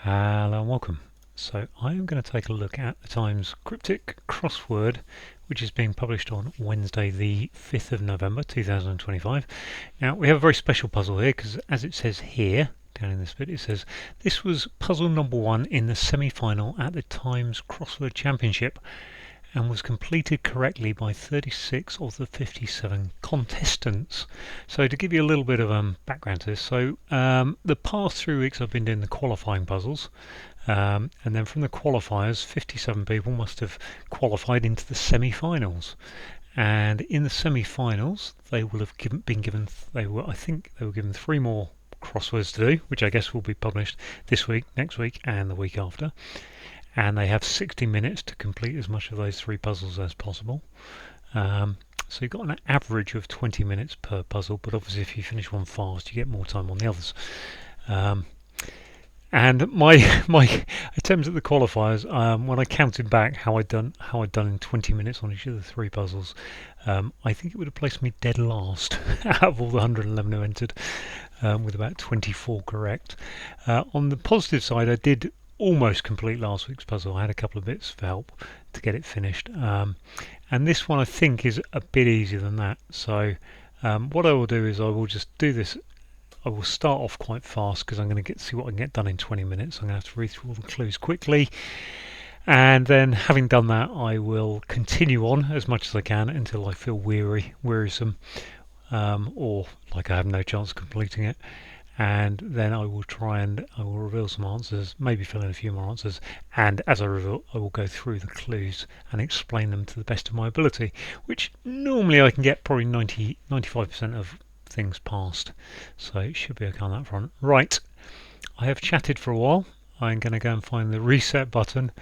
Hello and welcome. So I am going to take a look at the Times Cryptic Crossword, which is being published on Wednesday the 5th of November 2025. Now we have a very special puzzle here because as it says here, down in this bit, it says this was puzzle number 1 in the semi-final at the Times Crossword Championship and was completed correctly by 36 of the 57 contestants. So to give you a little bit of background to this, so the past 3 weeks I've been doing the qualifying puzzles, and then from the qualifiers 57 people must have qualified into the semi-finals, and in the semi-finals they will have been given, I think they were given 3 more crosswords to do, which I guess will be published this week, next week and the week after, and they have 60 minutes to complete as much of those 3 puzzles as possible. So you've got an average of 20 minutes per puzzle, but obviously if you finish one fast you get more time on the others. And my attempts at the qualifiers, when I counted back how I'd done in 20 minutes on each of the 3 puzzles, I think it would have placed me dead last out of all the 111 who entered, with about 24 correct. On the positive side, I did almost complete last week's puzzle. I had a couple of bits of help to get it finished, and this one I think is a bit easier than that. So what I will do is I will just do this. I will start off quite fast because I'm going to see what I can get done in 20 minutes. I'm going to have to read through all the clues quickly, and then having done that I will continue on as much as I can until I feel wearisome, or like I have no chance of completing it. And then I will reveal some answers, maybe fill in a few more answers, and as I reveal, I will go through the clues and explain them to the best of my ability, which normally I can get probably 95% of things past, so it should be okay on that front. Right, I have chatted for a while. I'm going to go and find the reset button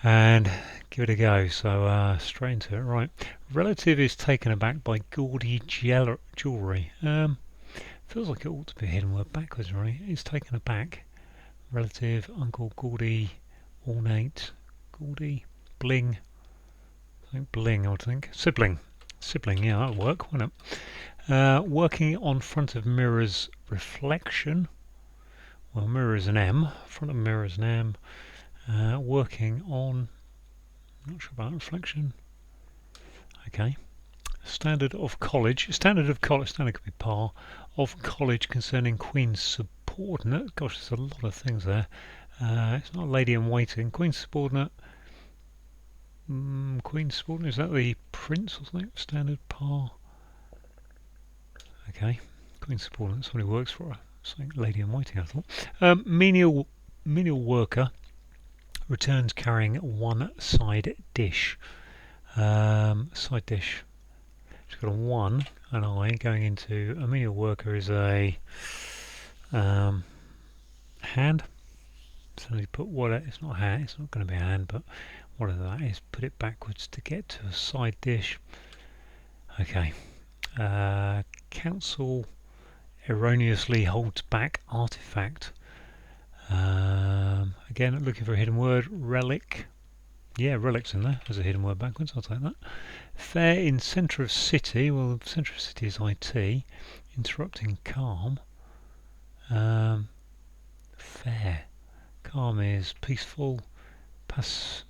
and give it a go. So straight into it. Right, relative is taken aback by gaudy jewellery. Feels like it ought to be a hidden word backwards, right? It's taken aback. Relative, uncle, gaudy, ornate, gaudy, bling. I think bling, I would think. Sibling, yeah, that'll work, won't it? Working on front of mirror's reflection. Well, mirror is an M. Front of mirror is an M. Working on. Not sure about reflection. Okay. Standard of college. Standard could be par. Of college concerning Queen's subordinate. Gosh, there's a lot of things there. It's not lady in waiting. Queen's subordinate. Queen's subordinate. Is that the prince or something? Standard par. Okay. Queen's subordinate. Somebody works for her. Something lady in waiting, I thought. Menial worker returns carrying one side dish. Side dish. She's got a 1, an I going into a menial worker is a hand. So you put what it's not a hand, it's not going to be a hand, but whatever that is, put it backwards to get to a side dish. Okay. Council erroneously holds back artifact. Again, looking for a hidden word. Relic. Yeah, relic's in there. There's a hidden word backwards. I'll take that. Fair in centre of city. Well, the centre of city is IT. Interrupting calm. Fair. Calm is peaceful. Pacifist.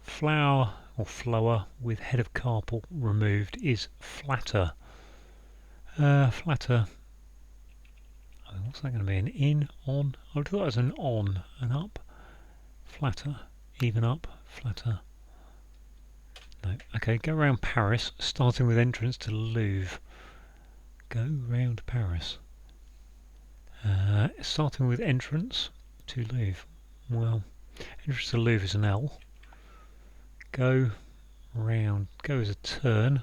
Flower or flower with head of carpal removed is flatter. Flatter. What's that going to be? An in, on? I would have thought it was an on, an up. Flatter, even up, flatter. No. Okay, go around Paris, starting with entrance to Louvre. Go round Paris. Starting with entrance to Louvre. Well, entrance to Louvre is an L. Go round. Go is a turn.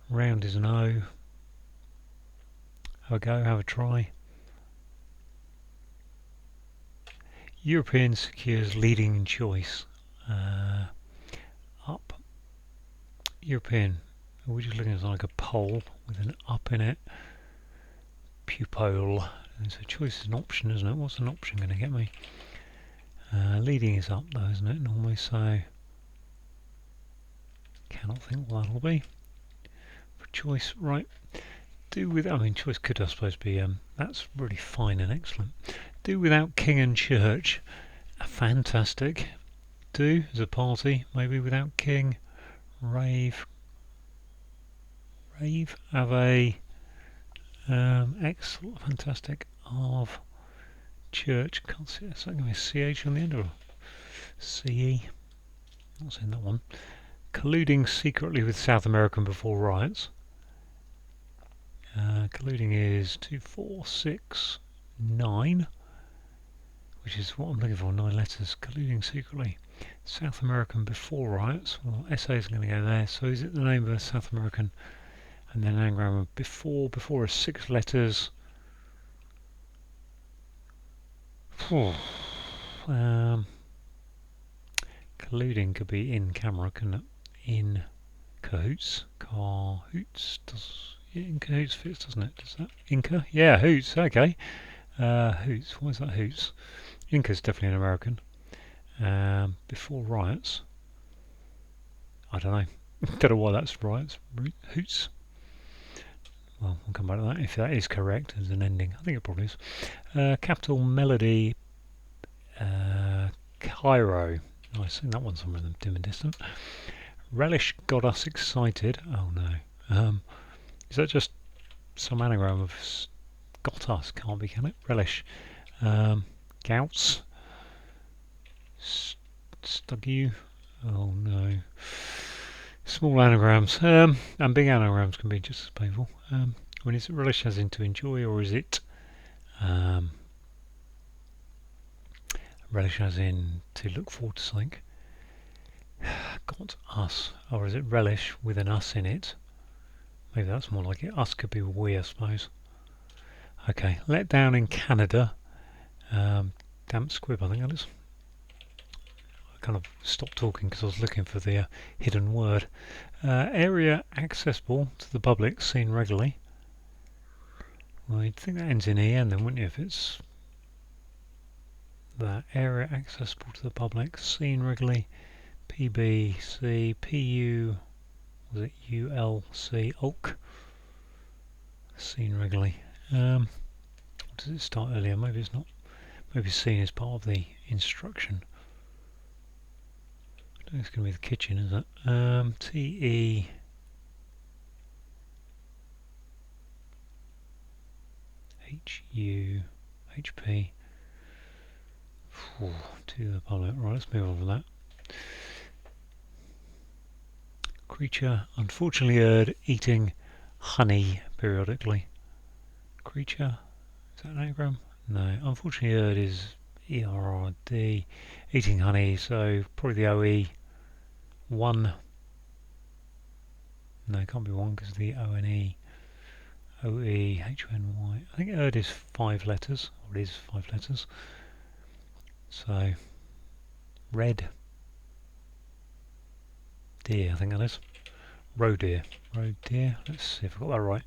Round is an O. Have a go, have a try. European secures leading choice. Up. European. We're just looking at like a pole with an up in it. Pupil. And so choice is an option, isn't it? What's an option going to get me? Leading is up though, isn't it? Normally, so cannot think what that'll be. For choice, right. Do with, I mean, choice could, I suppose, be, that's really fine and excellent. Do without king and church. Fantastic. Do as a party, maybe without king. Rave. Have a excellent, fantastic. Of church. Can't see. Is that going to be a CH on the end or CE? Not seeing that one. Colluding secretly with South American before riots. Colluding is 2, 4, 6, 9, which is what I'm looking for, 9 letters. Colluding secretly. South American before riots. Well, SA is going to go there. So is it the name of a South American? And then anagram of before. Before is 6 letters. Colluding could be in camera, couldn't it? In cahoots. Cahoots. In cahoots fits, doesn't it? Does that? Inca? Yeah, hoots. Okay. Hoots. Why is that hoots? Inca's definitely an American. Before riots. I don't know. Don't know why that's riots. Hoots. Well, we'll come back to that if that is correct as an ending. I think it probably is. Capital Melody. Cairo. I've seen that one somewhere in the dim and distant. Relish got us excited. Oh no. Is that just some anagram of got us? Can't be, can it? Relish. Gouts. Stug you. Oh no. Small anagrams. And big anagrams can be just as painful. When is it relish as in to enjoy, or is it relish as in to look forward to something? Got us. Or is it relish with an us in it? Maybe that's more like it. Us could be we, I suppose. Okay, let down in Canada. Damp squib, I think that is. I kind of stopped talking because I was looking for the hidden word. Area accessible to the public, seen regularly. Well, you'd think that ends in EN then, wouldn't you, if it's that area accessible to the public, seen regularly. PBC, PU, was it ULC, ULC, seen regularly. Does it start earlier? Maybe it's not. Maybe seen is part of the instruction. I don't think it's going to be the kitchen, is it? TE. HU, HP. To the public. Right, let's move on from that. Creature unfortunately heard eating honey periodically. Creature, is that an anagram? No, unfortunately heard is ERRD, eating honey, so probably the OE 1. No, it can't be 1 because the ONE, OE, HNY. I think heard is 5 letters, or it is 5 letters. So, red deer, I think that is. Roe deer. Roe deer. Let's see if I've got that right.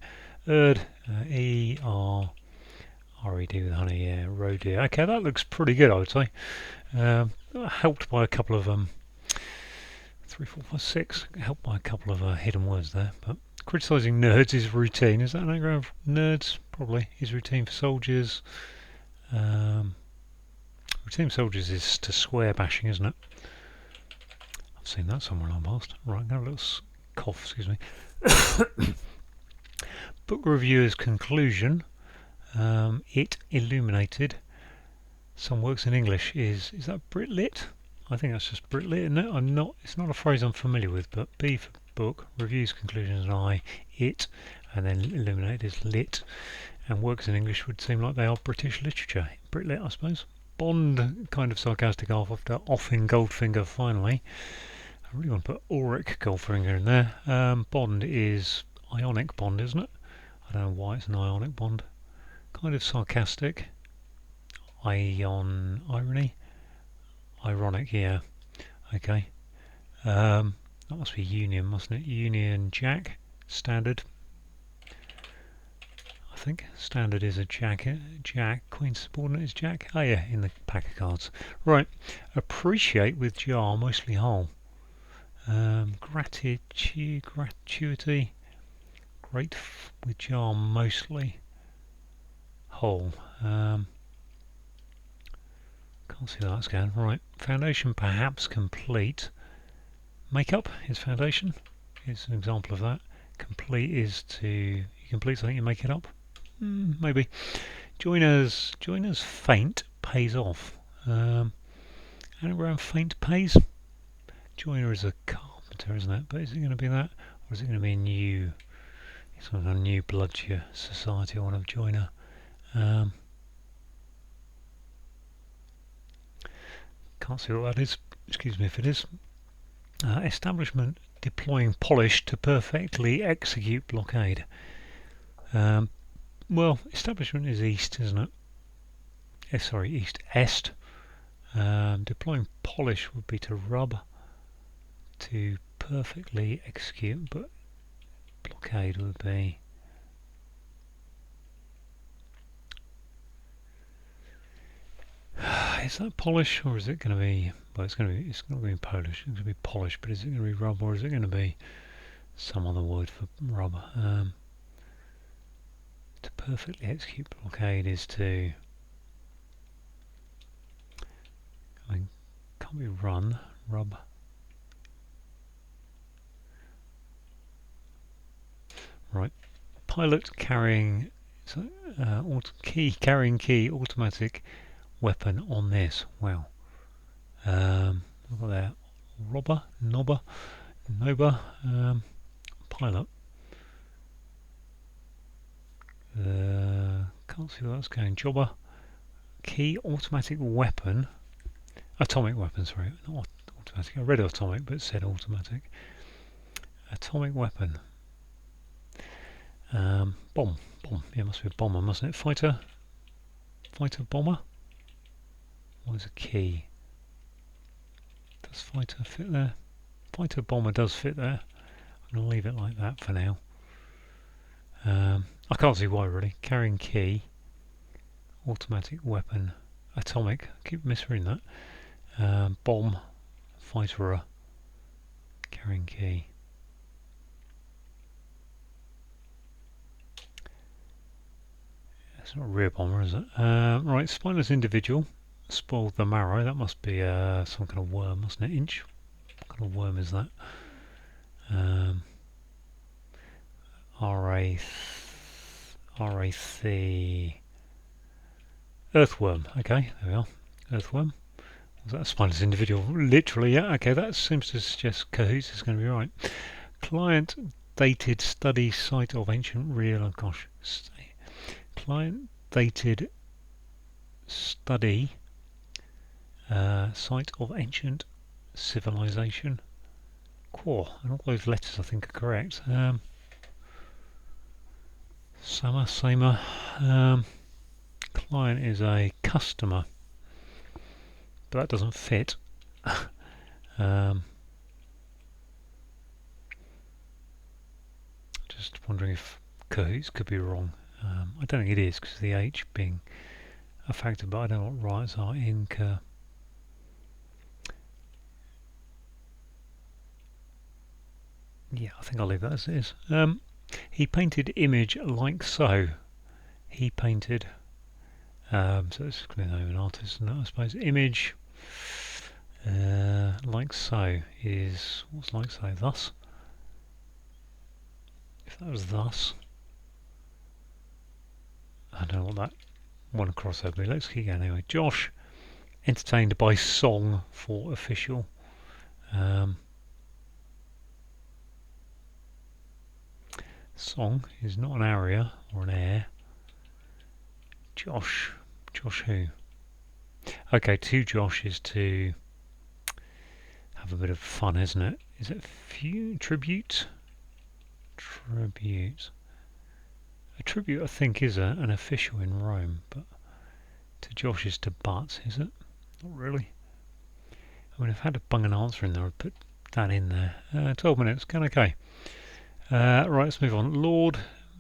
ERRED with honey, yeah, roe deer. Okay, that looks pretty good, I would say. Helped by a couple of 3, 4, 5, 6. Helped by a couple of hidden words there. But criticising nerds is routine. Is that an anagram of nerds? Probably. Is routine for soldiers. Routine for soldiers is to swear bashing, isn't it? I've seen that somewhere on past. Right, I'm going to have a little cough, excuse me. Book reviewer's conclusion. It illuminated some works in English. Is that Britlit? I think that's just Britlit, isn't it? It's not a phrase I'm familiar with, but B for book, reviews, conclusions, and I, it, and then illuminated is lit, and works in English would seem like they are British literature. Britlit, I suppose. Bond, kind of sarcastic after off in Goldfinger finally. I really want to put Auric Goldfinger in there. Bond is ionic bond, isn't it? I don't know why it's an ionic bond. Kind of sarcastic. Irony. Ironic, yeah. Okay. That must be Union, mustn't it? Union Jack. Standard. I think standard is a Jack. Jack. Queen subordinate is Jack. Oh yeah, in the pack of cards. Right. Appreciate with jar, mostly whole. Gratuity. Great with jar mostly. Whole. Can't see that that's going. Right. Foundation perhaps complete. Makeup is foundation. It's an example of that. Complete is to you complete something, you make it up. Maybe. Joiners faint pays off. Anagram faint pays. Joiner is a carpenter, isn't it? But is it going to be that, or is it going to be a new, sort of a new blood to your society, one of joiner? Can't see what that is. Excuse me if it is. Establishment deploying polish to perfectly execute blockade. Well, establishment is east, isn't it? Sorry, east. Est. Deploying polish would be to rub, to perfectly execute, but blockade would be is that polish, or is it going to be, well, it's not going to be Polish, it's going to be polish, but is it going to be rub, or is it going to be some other word for rub? To perfectly execute blockade is to, I mean, can't be run, rub. Right, pilot carrying key automatic weapon on this. Wow. Look at there. Robber, nobber, pilot. Can't see where that's going. Jobber, key automatic weapon, atomic weapon. Sorry, not automatic. I read atomic, but it said automatic. Atomic weapon. Bomb. Yeah, it must be a bomber, mustn't it? Fighter bomber. What is a key? Does fighter fit there? Fighter bomber does fit there. I'm going to leave it like that for now. I can't see why really. Carrying key, automatic weapon, atomic. I keep misreading that. Bomb, fighter, carrying key. It's not a rear bomber, is it? Right, spineless individual. Spoiled the marrow. That must be some kind of worm, mustn't it? Inch. What kind of worm is that? RAC. Earthworm. Okay, there we are. Earthworm. Was that a spineless individual? Literally, yeah. Okay, that seems to suggest Cahoots is going to be right. Client dated study site of ancient real. Oh gosh. Client dated study site of ancient civilization. Core, and all those letters I think are correct. Samer. Client is a customer, but that doesn't fit. Just wondering if Cahoots could be wrong. I don't think it is because of the H being a factor, but I don't know what rights are in Yeah, I think I'll leave that as it is. He painted image like so. He painted. So it's going to be the name of an artist, and I suppose image like so is what's like so? Thus. If that was thus, I don't know what that one crossover be. Let's keep going anyway. Josh entertained by song for official. Song is not an area or an air. Josh who? Okay, to Josh is to have a bit of fun, isn't it? Is it tribute? Tribute. A tribute, I think, is an official in Rome, but to Josh is to but, is it? Not really. I mean, I've had to bung an answer in there. I've put that in there. 12 minutes, kind of okay. Right, let's move on. Lord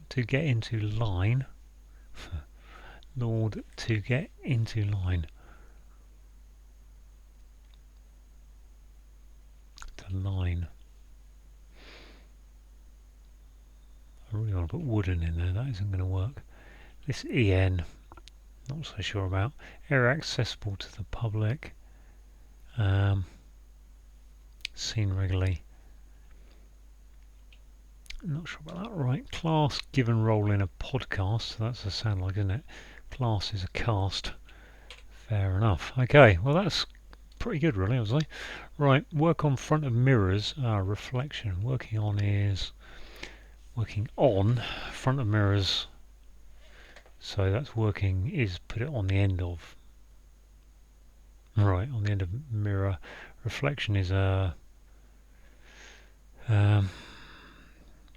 to get into line. Lord to get into line. To line. I really want to put wooden in there, that isn't going to work. This EN, not so sure about. Area accessible to the public. Seen regularly. Not sure about that. Right, class given role in a podcast. So that's a sound like, isn't it? Class is a cast. Fair enough. Okay, well that's pretty good really, obviously. Right, work on front of mirrors. Reflection. Working on front of mirrors. So that's working is put it on the end of. Right, on the end of mirror. Reflection is a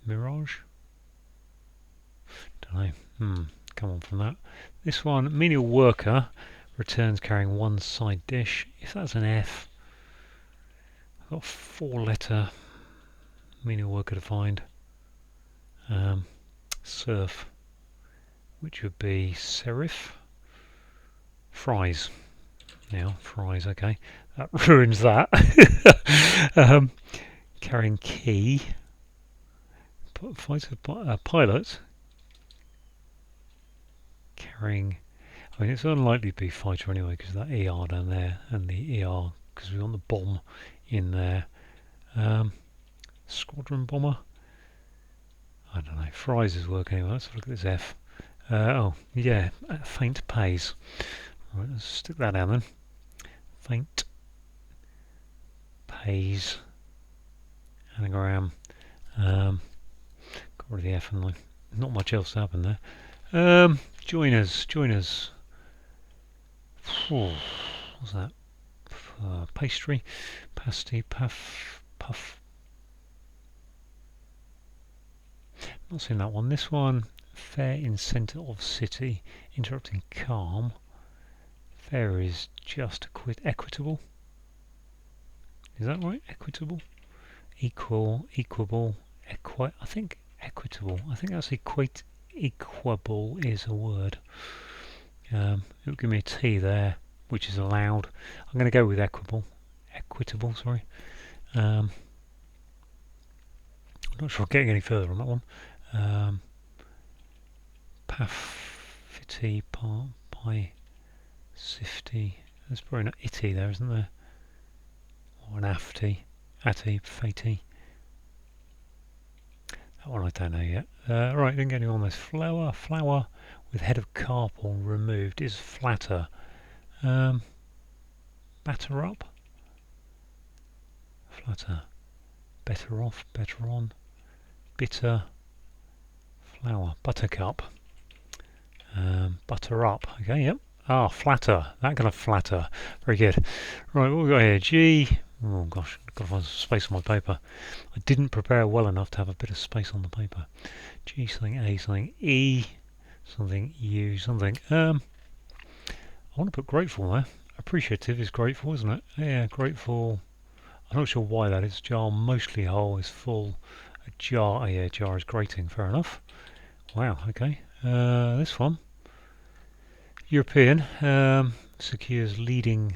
mirage. Don't know. Come on from that. This one, menial worker returns carrying one side dish. If that's an F, I've got a 4-letter menial worker to find. Surf, which would be serif. Fries. Now, fries, okay. That ruins that. Carrying key. Pilot. Carrying, I mean it's unlikely to be fighter anyway because of that ER down there and the ER because we want the bomb in there. Squadron bomber. I don't know. Fries is working anyway. Let's look at this F. Oh yeah, faint pays. Right, let's stick that down then. Faint pays. Anagram. Got rid of the F and not much else happened there. Joiners. What's that? Pastry, pasty, puff. Not seen that one. This one, fair in centre of city, interrupting calm. Fair is just equitable. Is that right? Equitable, equable. I think equitable. I think that's equable is a word. It'll give me a T there, which is allowed. I'm going to go with equitable, sorry. I'm not sure I'm getting any further on that one. Paffity, pie, sifty. There's probably an itty there, isn't there? Or an afty, atty, fatey. That one I don't know yet. Right, didn't get any on this. Flower with head of carpal removed is flatter. Batter up. Flatter. Better off, better on. Bitter. Flower. Buttercup. Butter up. Okay, yep. Flatter. That kind of flatter. Very good. Right, what we got here? G. Oh gosh, got to find some space on my paper. I didn't prepare well enough to have a bit of space on the paper. G something, A something, E something, U something. I want to put grateful there. Appreciative is grateful, isn't it? Yeah, grateful. I'm not sure why that is. Jar mostly whole is full. A jar, yeah, jar is grating. Fair enough. Wow. Okay. This one. European secures leading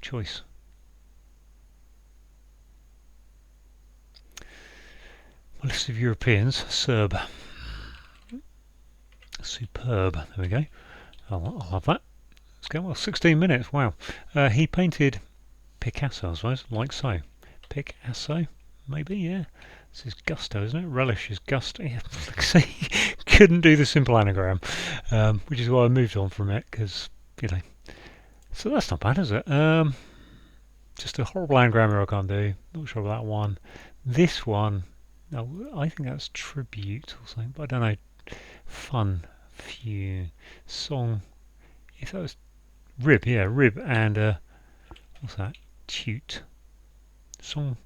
choice. A list of Europeans. Superb. There we go. I'll have that. Let's go. Well, 16 minutes. Wow. He painted Picasso, I suppose, like so. Picasso, maybe, yeah. This is gusto, isn't it? Relish is gusto. Yeah. See, couldn't do the simple anagram, which is why I moved on from it, because, you know. So that's not bad, is it? Just a horrible anagram I can't do. Not sure about that one. This one, no, I think that's tribute or something, but I don't know. Fun, few, song. If that was rib, yeah, rib, and what's that? Tute. Song.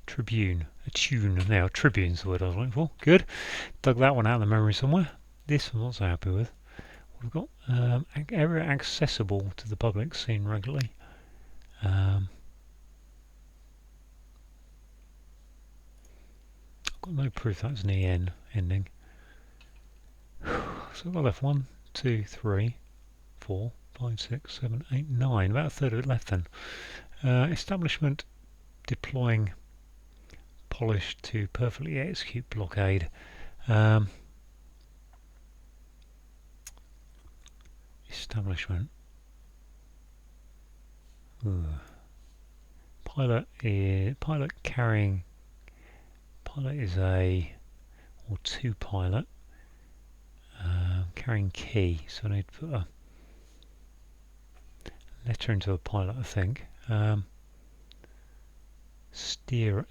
Tribune. A tune. Now, tribune's the word I was looking for. Good. Dug that one out of the memory somewhere. This I'm not so happy with. We've got area accessible to the public, seen regularly. I've got no proof that's an EN ending. So I've got left 1, 2, 3, 4, 5, 6, 7, 8, 9. About a third of it left then. Establishment deploying polish to perfectly execute blockade. Establishment. Ooh. Pilot carrying. Pilot is a or two pilot carrying key. So I need to put a letter into a pilot, I think. Steerer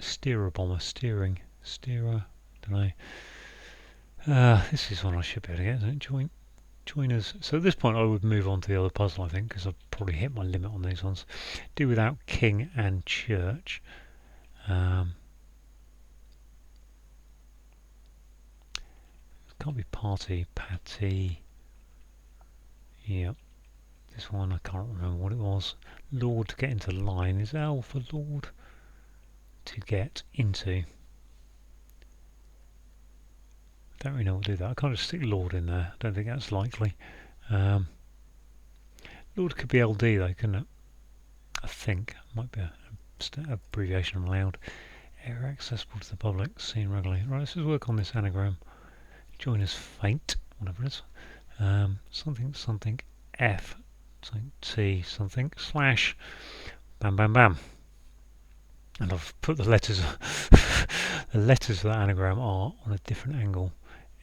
bomber, steerer. Don't know. This is one I should be able to get, isn't it? Joiners. So at this point I would move on to the other puzzle, I think, because I've probably hit my limit on these ones. Do without king and church. Can't be party, patty. Yep. This one I can't remember what it was. Lord to get into line. Is L for Lord? To get into. Don't really know what to do that. I can't just stick Lord in there. I don't think that's likely. Lord could be LD though, couldn't it? I think. Might be a abbreviation allowed. Area accessible to the public, seen regularly. Right, let's just work on this anagram. Join us fate, whatever it is. Something F, something T, something slash, bam bam bam. And I've put the letters the letters of the anagram are on a different angle.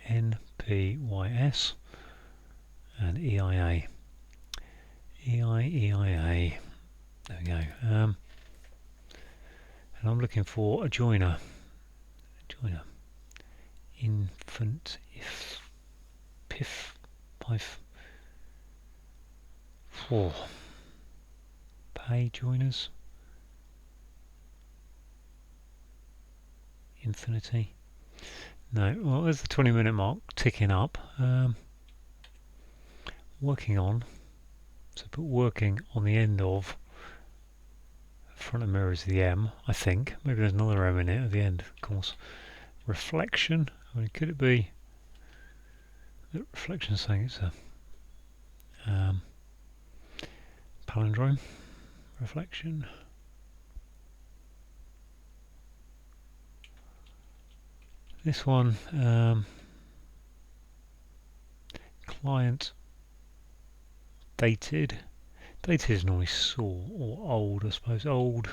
NPYS and EIA. EIA. There we go. And I'm looking for a joiner. Infant, if, piff, pife. 4. Pay joiners. Infinity. No, well, there's the 20-minute mark ticking up. Working on. So put working on the end of. Front of mirror is the M, I think. Maybe there's another M in it at the end, of course. Reflection. I mean, could it be that reflection is saying it's a palindrome? Reflection. This one, client dated. Dated is normally saw or old, I suppose. Old.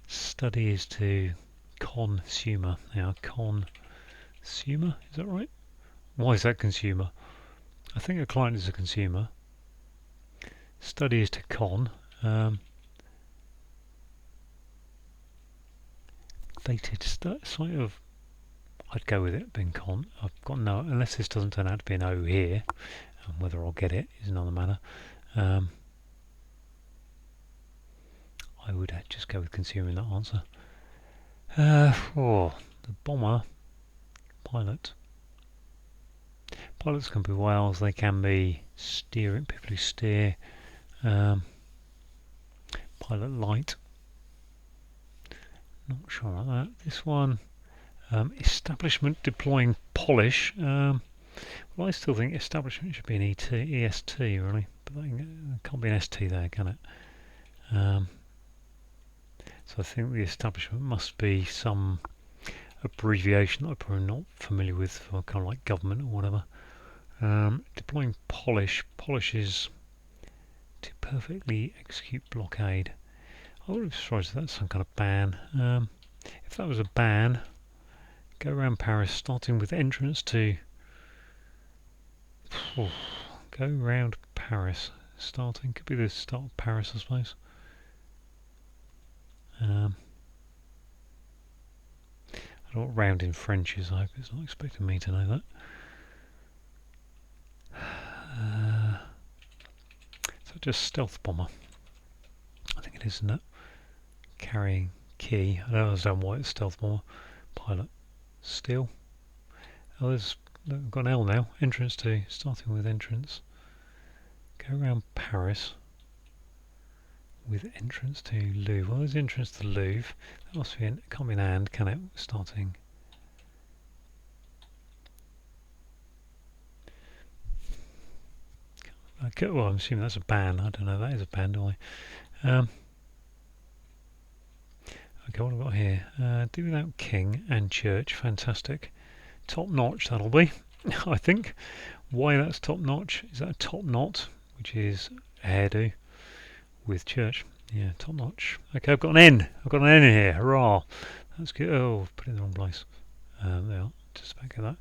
Study is to consumer. Now, consumer, is that right? Why is that consumer? I think a client is a consumer. Study is to con. Dated, sort of. I'd go with it being con. I've got no, unless this doesn't turn out to be an O here, and whether I'll get it is another matter. I would just go with consumer in that answer. The bomber, pilot. Pilots can be whales, they can be steering, people who steer. Pilot light. Not sure about that. This one, establishment deploying polish. Well, I still think establishment should be an EST really, but that can't be an ST there, can it? So I think the establishment must be some abbreviation that I'm probably not familiar with for kind of like government or whatever. Deploying polish. Polish is to perfectly execute blockade. I wouldn't be surprised if that's some kind of ban. If that was a ban, go around Paris starting with entrance to... go round Paris starting, could be the start of Paris I suppose. I don't know what round in French is, I hope it's not expecting me to know that. So just stealth bomber. I think it is, isn't it? Carrying key. I don't understand why it's stealth bomber. Pilot. Steel. Oh, there's, look, I've got an L now. Entrance to, starting with entrance. Go around Paris. With entrance to Louvre. Well, there's entrance to Louvre. That must be it can't be an and, can it? Starting. Okay, well, I'm assuming that's a ban. I don't know. That is a ban, do I? Okay, what have I got here? Do without king and church. Fantastic. Top notch, that'll be. I think. Why that's top notch? Is that a top knot, which is a hairdo with church? Yeah, top notch. Okay, I've got an N. I've got an N in here. Hurrah! That's good. Oh, put it in the wrong place. There, just back of that.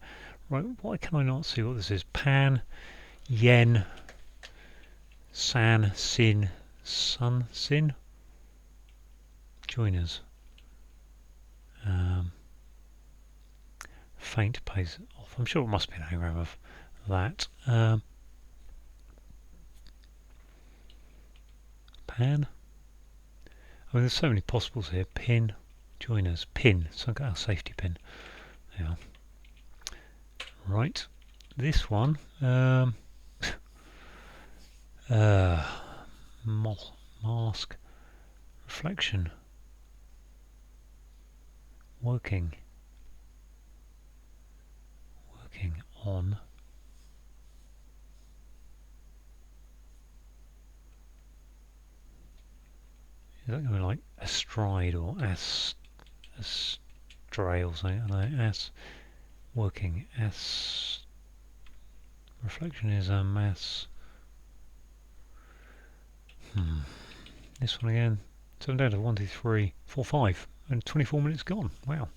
Right, why can I not see what this is? Pan, yen, san, sin, sun, sin. Joiners. Faint pays off. I'm sure it must be an anagram of that. Pan. I mean, there's so many possibles here. Pin, joiners, pin. So I've got our safety pin. There. Right. This one. Mask, reflection, working on. Is that going to be like astride or astray or something? I don't know. Working. Reflection is a mass. This one again. So I'm down to 1, 2, 3, 4, 5. And 24 minutes gone. Wow.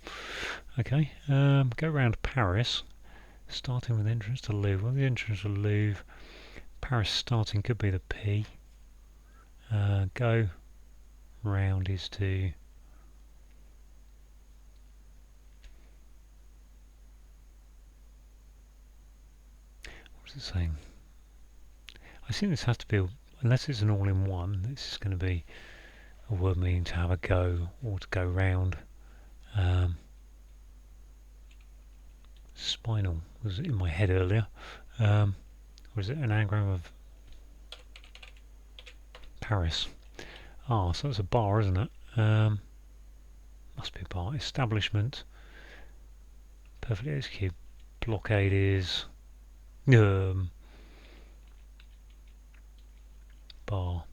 Okay. Go round Paris. Starting with entrance to Louvre. Well, the entrance to Louvre. Paris starting could be the P. Go round is to what's it saying? I think this has to be, unless it's an all-in-one, this is going to be a word meaning to have a go or to go round. Spinal was in my head earlier. Was it an anagram of Paris? Ah, so it's a bar, isn't it? Must be a bar. Establishment. Perfectly executed. Blockade is bar.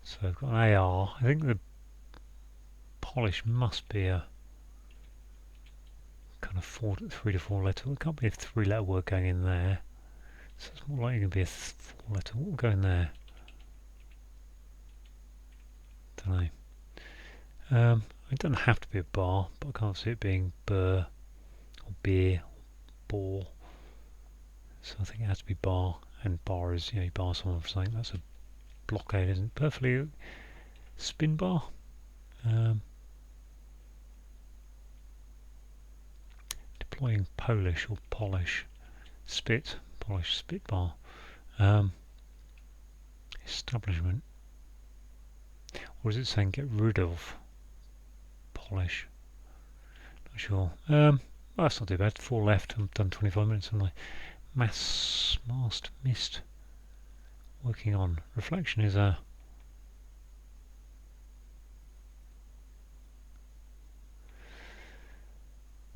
So I've got an AR. I think the polish must be a kind of 3 to 4 letter. It can't be a 3-letter word going in there. So it's more likely to be a 4-letter. What will go in there? Don't know. It doesn't have to be a bar, but I can't see it being burr or beer or bore. So I think it has to be bar, and bar is, you bar someone for something. That's a blockade, isn't it? Perfectly spin bar. Deploying polish or polish. Spit, polish, spit bar. Establishment. Or is it saying get rid of polish? Not sure. Well, that's not too bad. 4 left. I've done 25 minutes, haven't I? Mist. Working on. Reflection is a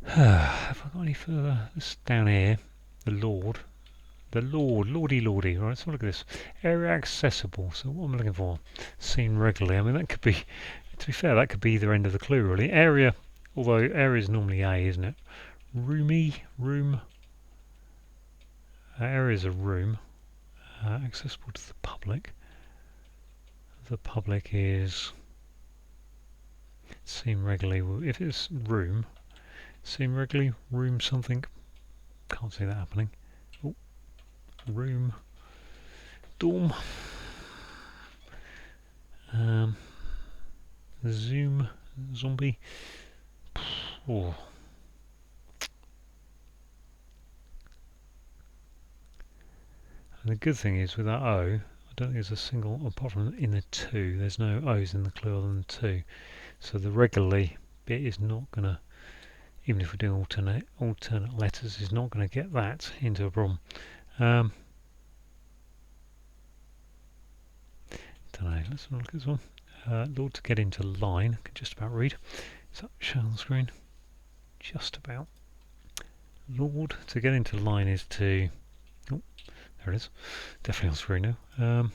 have I got any further? This down here. The lordy. Right, let's have a look at this. Area accessible. So what am I looking for? Seen regularly. I mean, that could be, to be fair, that could be either end of the clue, really. Area, although area is normally A, isn't it? Room. Area is a room. Accessible to the public. The public is seen regularly. If it's room, seen regularly, room something. Can't see that happening. Oh, room, dorm, zoom, zombie. Oh. And the good thing is with that O, I don't think there's a single, apart from in the 2, there's no O's in the clue other than 2. So the regularly bit is not going to, even if we're doing alternate letters, is not going to get that into a problem. Don't know, let's have a look at this one. Lord to get into line, I can just about read. Is that shown on the screen? Just about. Lord to get into line is to, oh, there it is, definitely on screen now. I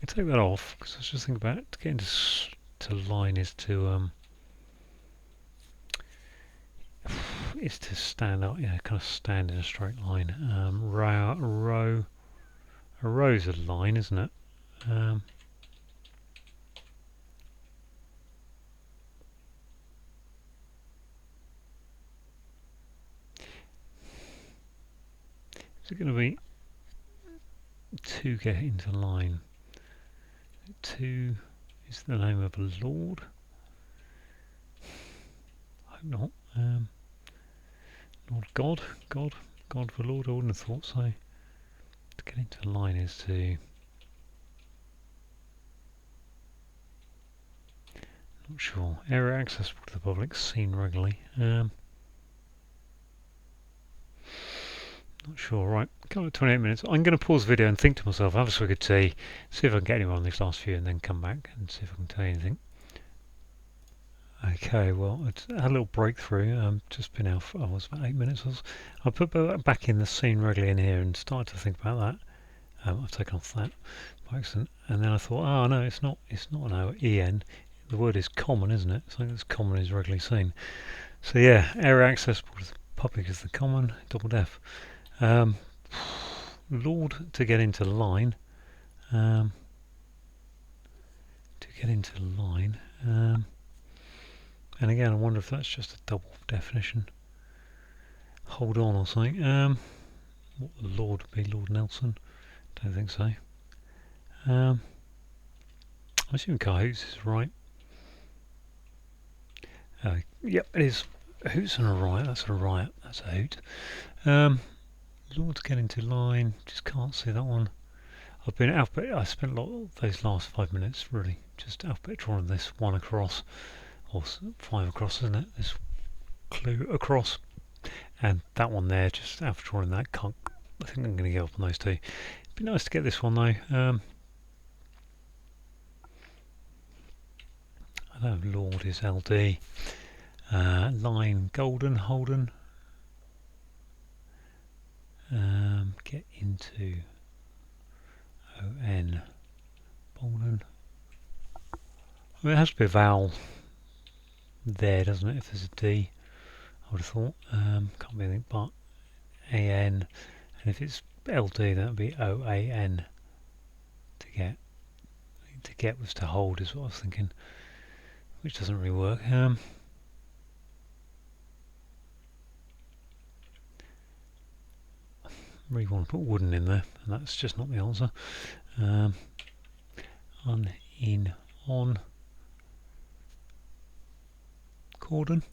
can take that off because I was just thinking about it. To get into to line is to stand up, kind of stand in a straight line. A row's a line, isn't it? Is it going to be to get into line? To is the name of a lord? I hope not. Lord God for Lord. I wouldn't have thought so. To get into line is to. Not sure. Area accessible to the public, seen regularly. Not sure. Right, come at 28 minutes. I'm going to pause the video and think to myself, have a swig of tea, see if I can get anyone on these last few, and then come back and see if I can tell you anything. Okay, well, it's had a little breakthrough. Just been out for about 8 minutes. I put back in the scene regularly in here and started to think about that. I've taken off that by accident, and then I thought, oh no, it's not an en. The word is common, isn't it? Something that's common is regularly seen. So yeah, area accessible to the public is the common, double def. Lord to get into line. To get into line. And again, I wonder if that's just a double definition. Hold on or something. What the Lord would be, Lord Nelson? Don't think so. I'm assuming cahoots is right. Yep, it is. Hoots and a riot. That's a riot. That's a hoot. Lord to get into line. Just can't see that one. I've been alphabet. I spent a lot of those last 5 minutes really just alphabet drawing this one across, or 5 across, isn't it? This clue across, and that one there. Just alphabet drawing that. I think I'm going to give up on those two. It'd be nice to get this one though. I know Lord is LD. Line golden Holden. Get into ON Bolden. I mean, it has to be a vowel there, doesn't it? If there's a D, I would have thought. Can't be anything but AN, and if it's LD, that would be OAN. To get. To get was to hold, is what I was thinking, which doesn't really work. Really want to put wooden in there, and that's just not the answer. In, on, cordon.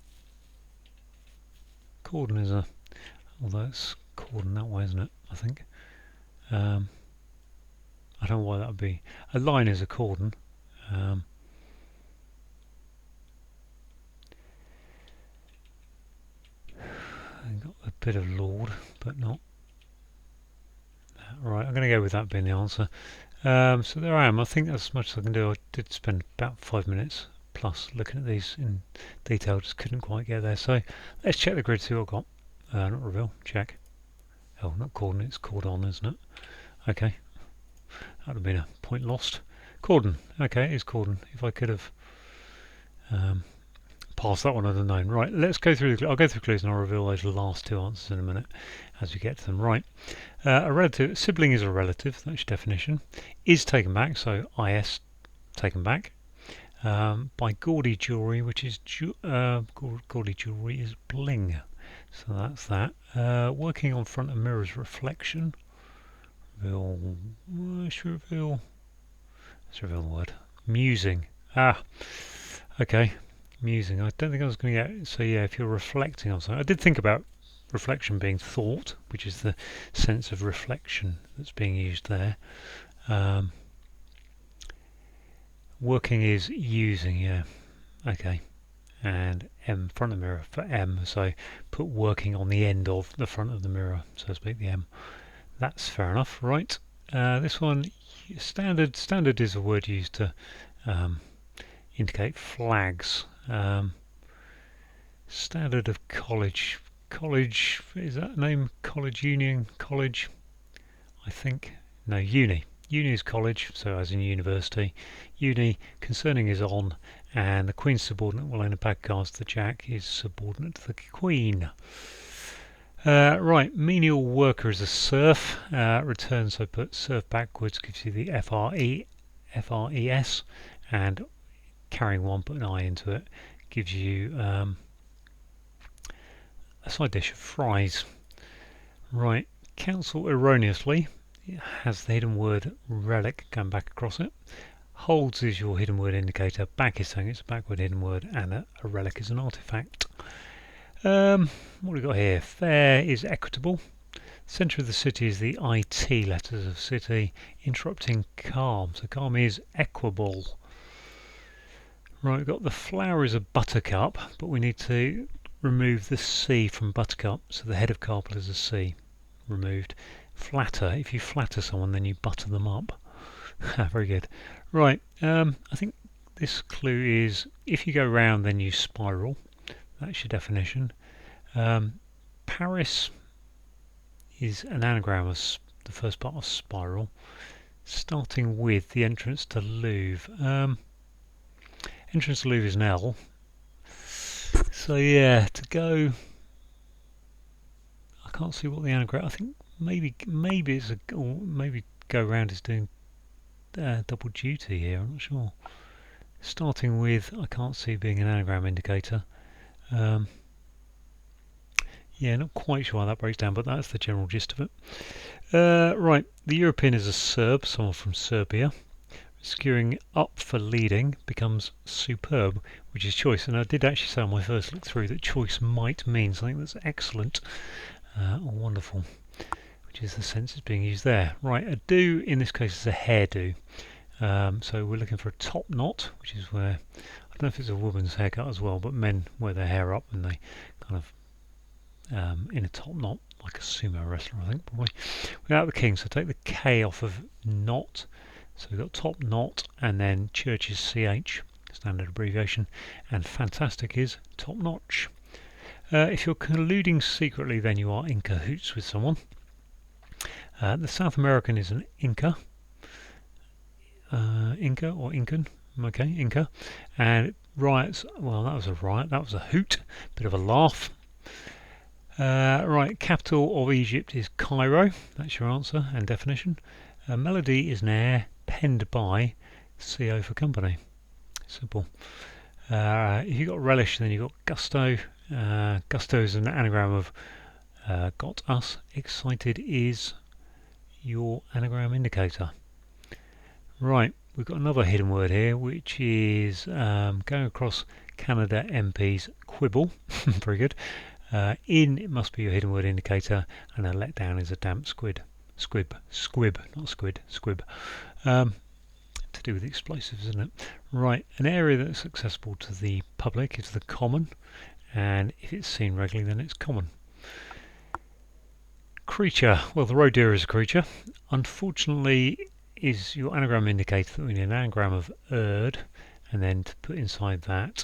Cordon is although it's cordon that way, isn't it? I think. I don't know why that would be. A line is a cordon. I've got a bit of Lord, but not. Right, I'm going to go with that being the answer. So there I am. I think that's as much as I can do. I did spend about 5 minutes plus looking at these in detail. Just couldn't quite get there. So let's check the grid, see what I've got. Not reveal, check. Oh, not cordon, it's cordon, isn't it? Okay. That would have been a point lost. Cordon. Okay, it is cordon. If I could have passed that one, I'd have known. Right, let's go through I'll go through clues and I'll reveal those last two answers in a minute as we get to them. Right. A relative sibling is a relative, that's your definition. Is taken back, so is taken back. By gaudy jewellery, which is gaudy jewellery is bling. So that's that. Working on front of mirror's reflection. Let's reveal the word. Musing. Okay. Musing. I don't think I was going to get. So yeah, if you're reflecting on something, I did think about reflection being thought, which is the sense of reflection that's being used there. Working is using. Yeah. Okay. And M, front of the mirror for M. So put working on the end of the front of the mirror, so to speak. The M. That's fair enough, right? This one, standard is a word used to indicate flags. Standard of college. College, is that name? College Union? College? I think. No, uni. Uni is college, so as in university. Uni, concerning is on, and the queen's subordinate will own a pack of cards. The jack is subordinate to the queen. Right, menial worker is a serf. Return, so put serf backwards gives you the FRES, and carrying one, put an I into it, gives you a side dish of fries. Right, counsel erroneously has the hidden word relic going back across it. Holds is your hidden word indicator. Back is saying it's a backward hidden word, and a relic is an artifact. What have we got here? Fair is equitable. Centre of the city is the IT letters of city. Interrupting calm. So calm is equable. Right, we've got the flower is a buttercup, but we need to remove the C from buttercup. So the head of carpet is a C. Removed. Flatter. If you flatter someone, then you butter them up. Very good. Right, I think this clue is if you go round, then you spiral. That's your definition. Paris is an anagram of the first part of spiral, starting with the entrance to Louvre. Entrance to Louvre is an L. So yeah, to go, I can't see what the anagram. I think maybe it's a, or maybe go round is doing double duty here. I'm not sure. Starting with, I can't see being an anagram indicator. Yeah, not quite sure how that breaks down, but that's the general gist of it. Right, the European is a Serb, someone from Serbia. Skewing up for leading becomes superb, which is choice. And I did actually say on my first look through that choice might mean something that's excellent or wonderful, which is the sense it's being used there. Right, a do in this case is a hairdo. So we're looking for a top knot, which is where, I don't know if it's a woman's haircut as well, but men wear their hair up and they kind of in a top knot, like a sumo wrestler, I think, probably. Without the king, so take the K off of knot. So we've got top knot, and then church is CH, standard abbreviation, and fantastic is top notch. If you're colluding secretly, then you are in cahoots with someone. The South American is an Inca. Inca or Incan, okay, Inca. And riots, well, that was a riot, that was a hoot, bit of a laugh. Right, capital of Egypt is Cairo. That's your answer and definition. Melody is an air penned by CO for company. Simple. If you've got relish, then you've got gusto. Gusto is an anagram of got us. Excited is your anagram indicator. Right, we've got another hidden word here, which is going across Canada MP's quibble. Very good. In, it must be your hidden word indicator, and a letdown is a damp squib, not squid, squib. To do with explosives, isn't it? Right, an area that's accessible to the public is the common, and if it's seen regularly, then it's common. Creature, well, the roe deer is a creature. Unfortunately, is your anagram indicator that we need an anagram of erd, and then to put inside that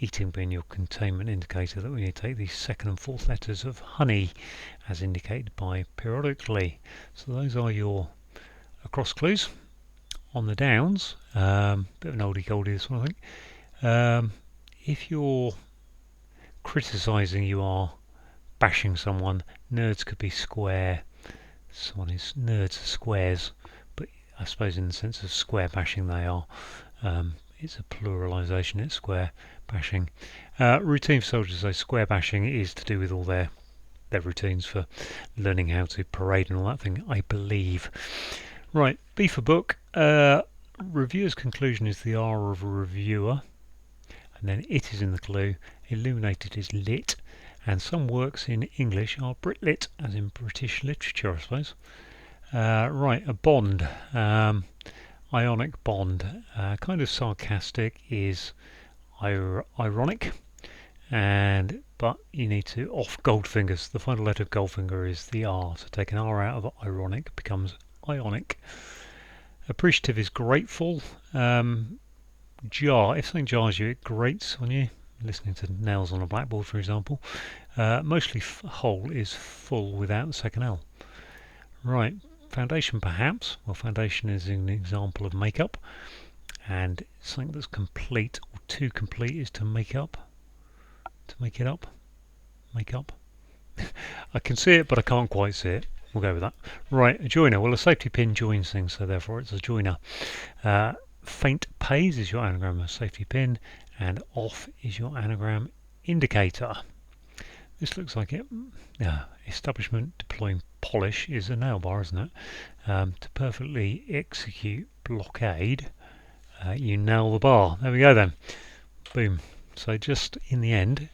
eating being your containment indicator, that we need to take the second and fourth letters of honey as indicated by periodically. So those are your across clues. On the downs, bit of an oldie goldie this one, I think. If you're criticising, you are bashing someone. Nerds could be square. Someone is nerds are squares, but I suppose in the sense of square bashing they are. It's a pluralisation, it's square bashing. Routine for soldiers, so square bashing is to do with all their routines for learning how to parade and all that thing, I believe. Right, B for book. Reviewer's conclusion is the R of reviewer, and then it is in the clue. Illuminated is lit, and some works in English are Britlit, as in British literature, I suppose. Right, a bond. Ionic bond, kind of sarcastic, is ironic, but you need to off Goldfinger's. The final letter of Goldfinger is the R, so take an R out of ironic, becomes ionic. Appreciative is grateful. Jar, if something jars you, it grates on you. Listening to nails on a blackboard, for example. Mostly whole is full without the second L. Right. Foundation perhaps. Well, foundation is an example of makeup, and something that's complete or too complete is to make up. To make it up. Make up. I can see it, but I can't quite see it. We'll go with that. Right, a joiner. Well, a safety pin joins things, so therefore it's a joiner. Faint pays is your anagram of safety pin, and off is your anagram indicator. This looks like it. Establishment deploying polish is a nail bar, isn't it? To perfectly execute blockade, you nail the bar. There we go then. Boom. So just in the end,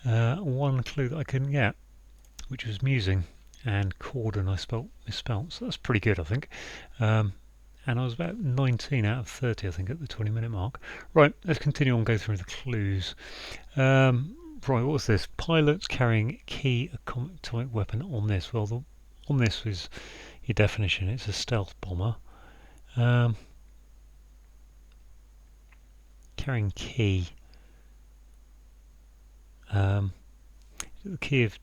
one clue that I couldn't get, which was musing, and cordon I misspelt. So that's pretty good, I think. And I was about 19 out of 30, I think, at the 20-minute mark. Right, let's continue on, go through the clues. Right, what's this? Pilots carrying key atomic weapon on this. Well, on this was your definition. It's a stealth bomber. Carrying key. The key of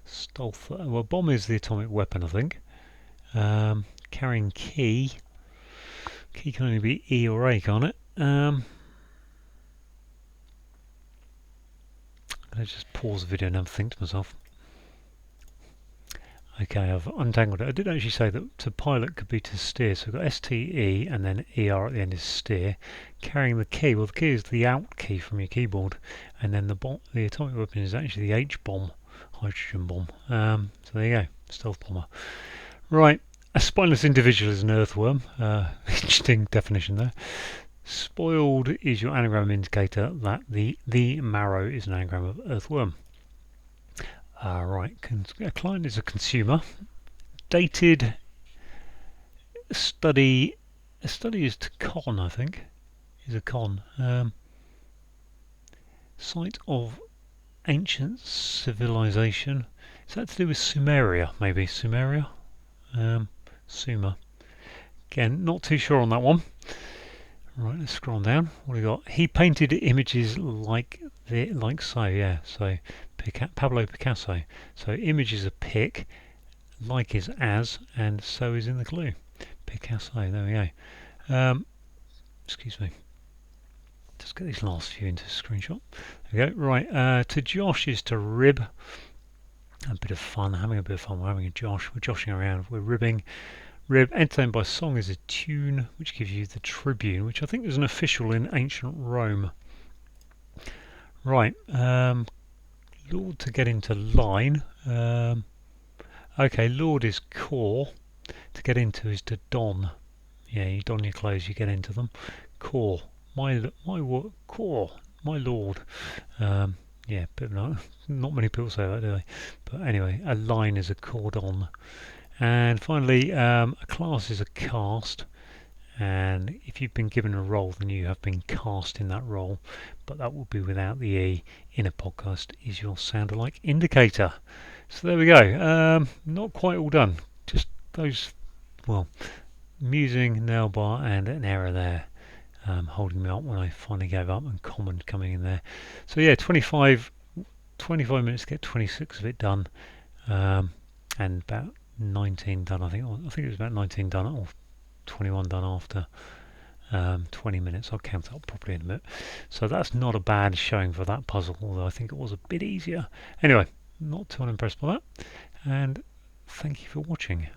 stealth. Well, bomb is the atomic weapon, I think. Carrying key. Key can only be E or A, can't it? Let's just pause the video and have a think to myself. Okay, I've untangled it. I did actually say that to pilot could be to steer, so we've got STE and then ER at the end is steer. Carrying the key, well the key is the out key from your keyboard, and then the atomic weapon is actually the H bomb, hydrogen bomb. So there you go, stealth bomber. Right, a spineless individual is an earthworm. Interesting definition there. Spoiled is your anagram indicator that the marrow is an anagram of earthworm. Right, a client is a consumer. Dated study. A study is to con, I think. Is a con. Site of ancient civilization. Is that to do with Sumeria? Maybe Sumeria. Sumer. Again, not too sure on that one. Right, let's scroll down. What do we got? He painted images like so, yeah. So Pablo Picasso. So image is a pic, like is as, and so is in the clue. Picasso. There we go. Excuse me. Just get these last few into a screenshot. There we go. Right. To josh is to rib. A bit of fun. Having a bit of fun. We're having a josh. We're joshing around. We're ribbing. Rib, entertained by song is a tune, which gives you the tribune, which I think is an official in ancient Rome. Right, Lord to get into line. Okay, Lord is core. To get into is to don. Yeah, you don your clothes, you get into them. Core, core, my lord. Yeah, but not many people say that, do they? But anyway, a line is a cordon. And finally, a class is a cast, and if you've been given a role, then you have been cast in that role, but that will be without the E. In a podcast is your sound alike indicator. So there we go. Not quite all done. Just those, well, musing, nail bar, and an error there, holding me up when I finally gave up, and common coming in there. So yeah, 25 minutes to get 26 of it done, and about 19 done. I think it was about 19 done, or 21 done after 20 minutes. I'll count up properly in a bit. So that's not a bad showing for that puzzle, although I think it was a bit easier. Anyway, not too unimpressed by that, and thank you for watching.